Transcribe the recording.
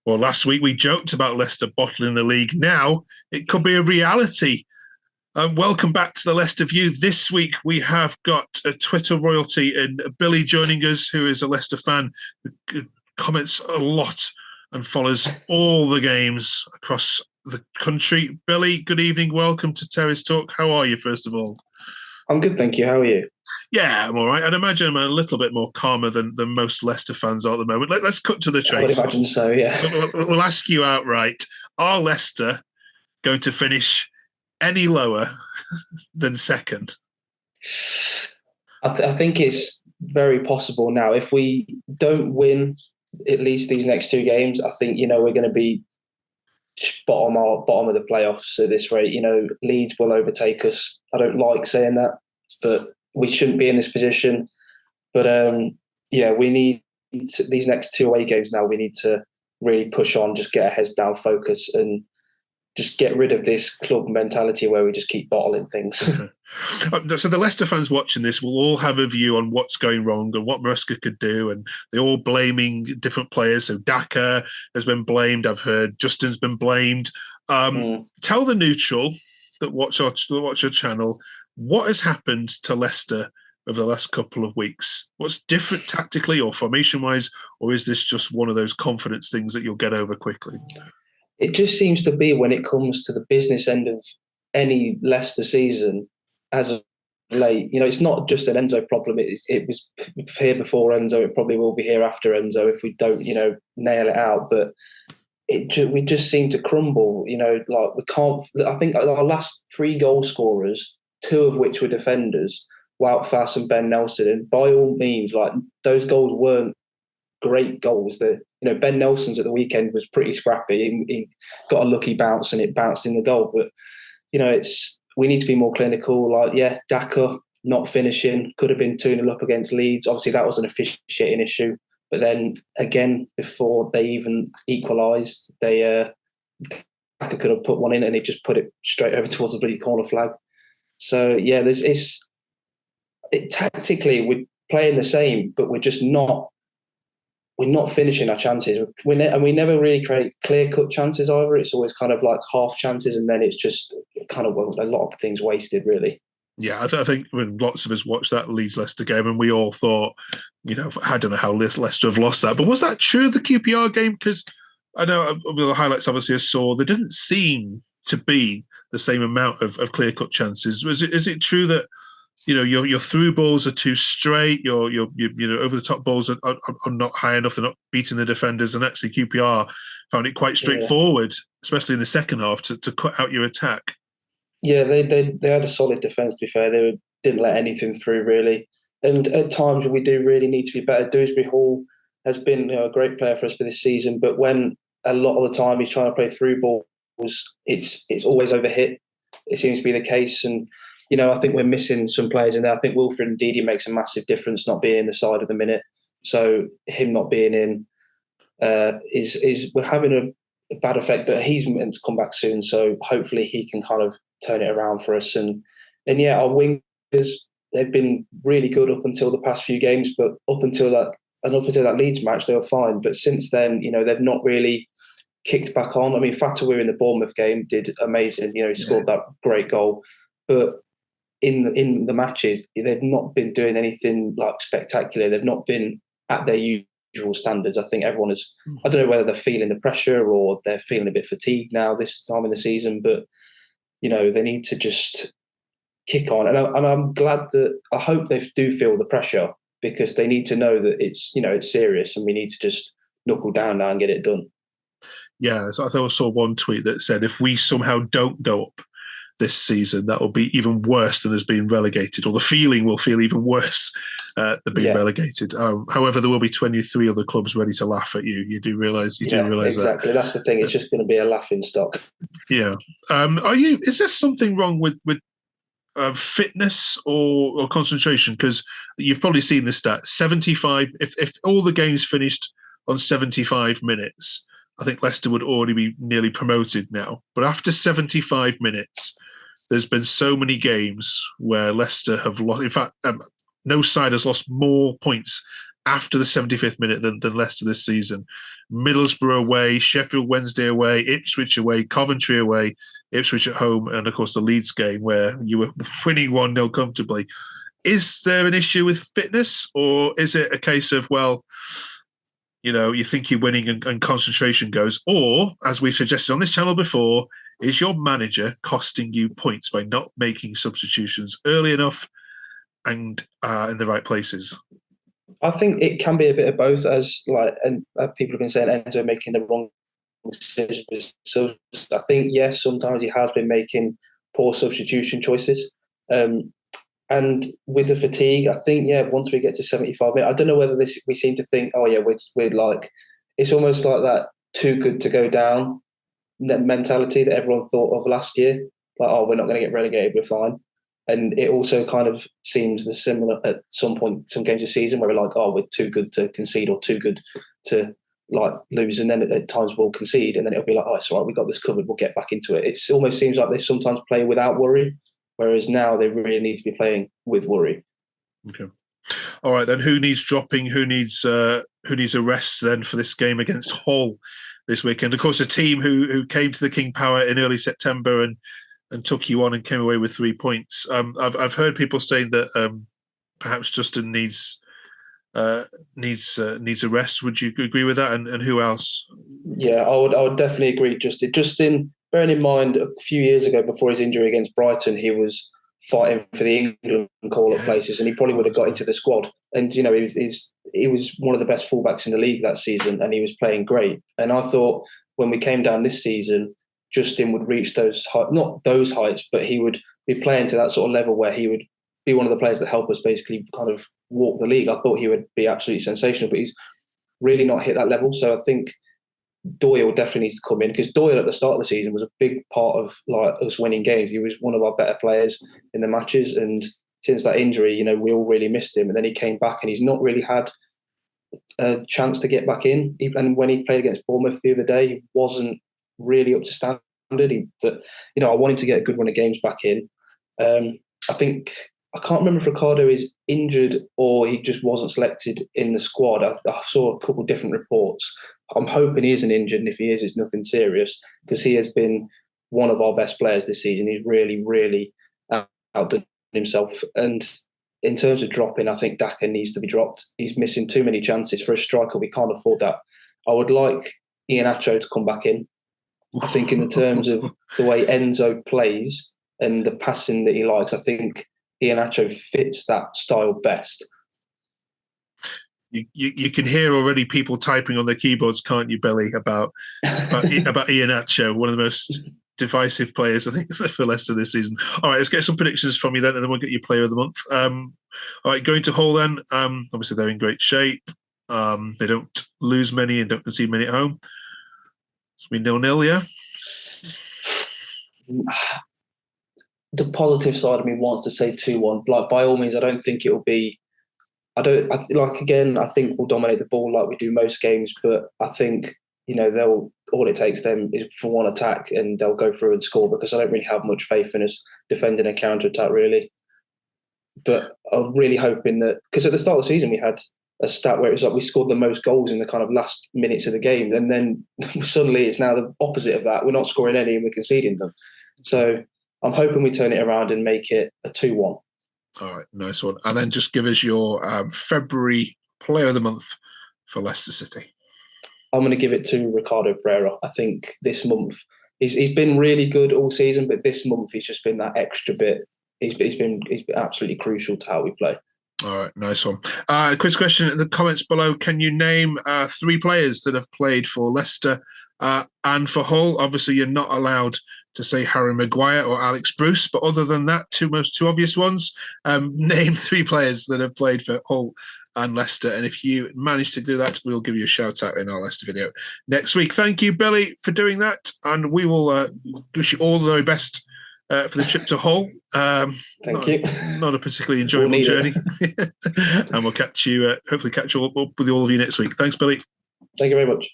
Well, last week we joked about Leicester bottling the league. Now it could be a reality. Welcome back to the Leicester View. This week we have got a Twitter royalty and Billy joining us, who is a Leicester fan, who comments a lot and follows all the games across the country. Billy, good evening. Welcome to Terrace Talk. How are you, first of all? I'm good, thank you. How are you? Yeah, I'm all right. I'd imagine I'm a little bit more calmer than most Leicester fans are at the moment. Let's cut to the I would chase. imagine so, yeah. We'll ask you outright. Are Leicester going to finish any lower than second? I think it's very possible now. If we don't win at least these next two games, I think, we're going to be bottom of the playoffs at this rate. Leeds will overtake us. I don't like saying that, but we shouldn't be in this position. But we need these next two away games now. We need to really push on, just get our heads down, focus, and just get rid of this club mentality where we just keep bottling things. So the Leicester fans watching this will all have a view on what's going wrong and what Maresca could do, and they're all blaming different players. So Daka has been blamed. I've heard Justin's been blamed. Tell the neutral that watch our channel what has happened to Leicester over the last couple of weeks. What's different tactically or formation-wise, or is this just one of those confidence things that you'll get over quickly? It just seems to be when it comes to the business end of any Leicester season, as of late, it's not just an Enzo problem. It was here before Enzo. It probably will be here after Enzo if we don't, nail it out. But we just seem to crumble. Like we can't. I think our last three goal scorers, two of which were defenders, Wout Faes and Ben Nelson, and by all means, like those goals weren't great goals. Ben Nelson's at the weekend was pretty scrappy. He got a lucky bounce and it bounced in the goal. But we need to be more clinical. Like, Daka not finishing, could have been 2-0 up against Leeds. Obviously, that was an officiating issue. But then again, before they even equalised, Daka could have put one in and he just put it straight over towards the bloody corner flag. So tactically we're playing the same, but we're just not. We're not finishing our chances. We never really create clear-cut chances either. It's always kind of like half chances, and then it's just kind of a lot of things wasted, really. Yeah, I think when lots of us watched that Leeds-Leicester game, and we all thought, I don't know how Leicester have lost that. But was that true of the QPR game? Because I know the highlights obviously I saw, there didn't seem to be the same amount of clear-cut chances. Is it true that your through balls are too straight. Your over the top balls are not high enough. They're not beating the defenders. And actually, QPR found it quite straightforward, especially in the second half, to cut out your attack. Yeah, they had a solid defence. To be fair, they didn't let anything through really. And at times we do really need to be better. Dewsbury Hall has been a great player for us for this season, but when a lot of the time he's trying to play through balls, it's always overhit. It seems to be the case. And I think we're missing some players in there. I think Wilfred Ndidi makes a massive difference not being in the side at the minute. So him not being in is we're having a bad effect, but he's meant to come back soon. So hopefully he can kind of turn it around for us. And our wingers, they've been really good up until the past few games, but up until that Leeds match, they were fine. But since then, they've not really kicked back on. I mean, Fatawir in the Bournemouth game did amazing. He scored that great goal. But in the matches, they've not been doing anything like spectacular. They've not been at their usual standards. I think everyone is. I don't know whether they're feeling the pressure or they're feeling a bit fatigued now this time in the season. But they need to just kick on. And I'm glad that I hope they do feel the pressure because they need to know that it's serious and we need to just knuckle down now and get it done. Yeah, so I saw one tweet that said if we somehow don't go up this season, that will be even worse than as being relegated, or the feeling will feel even worse than being relegated. However, there will be 23 other clubs ready to laugh at you. You do realise exactly. That's the thing. It's just going to be a laughing stock. Yeah. Is there something wrong with fitness or concentration? Because you've probably seen the stat: 75. If all the games finished on 75 minutes, I think Leicester would already be nearly promoted now. But after 75 minutes, there's been so many games where Leicester have lost. In fact, no side has lost more points after the 75th minute than Leicester this season. Middlesbrough away, Sheffield Wednesday away, Ipswich away, Coventry away, Ipswich at home, and of course the Leeds game where you were winning 1-0 comfortably. Is there an issue with fitness, or is it a case of, well, you think you're winning and concentration goes? Or, as we suggested on this channel before, is your manager costing you points by not making substitutions early enough and in the right places? I think it can be a bit of both, as people have been saying Enzo making the wrong decisions. So I think, yes, sometimes he has been making poor substitution choices. And with the fatigue, I think, once we get to 75 minutes, I don't know whether we seem to think, we're like, it's almost like that too good to go down mentality that everyone thought of last year. Like, we're not going to get relegated, we're fine. And it also kind of seems similar at some point, some games of season where we're like, we're too good to concede or too good to lose. And then at times we'll concede and then it'll be like, it's all right, we got this covered, we'll get back into it. It almost seems like they sometimes play without worry, whereas now they really need to be playing with worry. Okay. All right, then who needs dropping? Who needs a rest then for this game against Hull this weekend? Of course, a team who came to the King Power in early September and took you on and came away with 3 points. I've heard people saying that perhaps Justin needs a rest. Would you agree with that? And who else? Yeah, I would definitely agree. Justin, bearing in mind a few years ago before his injury against Brighton, he was fighting for the England call-up places, and he probably would have got into the squad. And he was one of the best fullbacks in the league that season, and he was playing great. And I thought when we came down this season, Justin would reach those heights, not those heights, but he would be playing to that sort of level where he would be one of the players that help us basically kind of walk the league. I thought he would be absolutely sensational, but he's really not hit that level. So I think Doyle definitely needs to come in, because Doyle at the start of the season was a big part of us winning games. He was one of our better players in the matches, and since that injury, we all really missed him. And then he came back, and he's not really had a chance to get back in. And when he played against Bournemouth the other day, he wasn't really up to standard. But I want him to get a good run of games back in. I think I can't remember if Ricardo is injured or he just wasn't selected in the squad. I saw a couple of different reports. I'm hoping he isn't injured, and if he is, it's nothing serious, because he has been one of our best players this season. He's really, really outdone himself. And in terms of dropping, I think Daka needs to be dropped. He's missing too many chances. For a striker, we can't afford that. I would like Iheanacho to come back in. I think in the terms of the way Enzo plays and the passing that he likes, I think Iheanacho fits that style best. You can hear already people typing on their keyboards, can't you, Billy, about Iheanacho, one of the most divisive players, I think, for Leicester this season. All right, let's get some predictions from you then, and then we'll get your player of the month. All right, going to Hull then. Obviously, they're in great shape. They don't lose many and don't concede many at home. It's been 0-0, yeah? The positive side of me wants to say 2-1. By all means, I don't think it will be. I think we'll dominate the ball like we do most games, but I think all it takes them is for one attack and they'll go through and score, because I don't really have much faith in us defending a counter attack really. But I'm really hoping that, because at the start of the season we had a stat where it was like we scored the most goals in the kind of last minutes of the game, and then suddenly it's now the opposite of that. We're not scoring any and we're conceding them. So I'm hoping we turn it around and make it a 2-1. All right, nice one. And then just give us your February player of the month for Leicester City. I'm going to give it to Ricardo Pereira. I think this month he's been really good all season, but this month he's just been that extra bit. He's been absolutely crucial to how we play. All right, nice one. Quick question in the comments below. Can you name 3 players that have played for Leicester and for Hull? Obviously, you're not allowed to say Harry Maguire or Alex Bruce, but other than that, two obvious ones. Name 3 players that have played for Hull and Leicester, and if you manage to do that, we'll give you a shout out in our Leicester video next week. Thank you, Billy, for doing that, and we will wish you all the very best for the trip to Hull. Thank you. Not a particularly enjoyable journey. And we'll hopefully catch you up with all of you next week. Thanks, Billy. Thank you very much.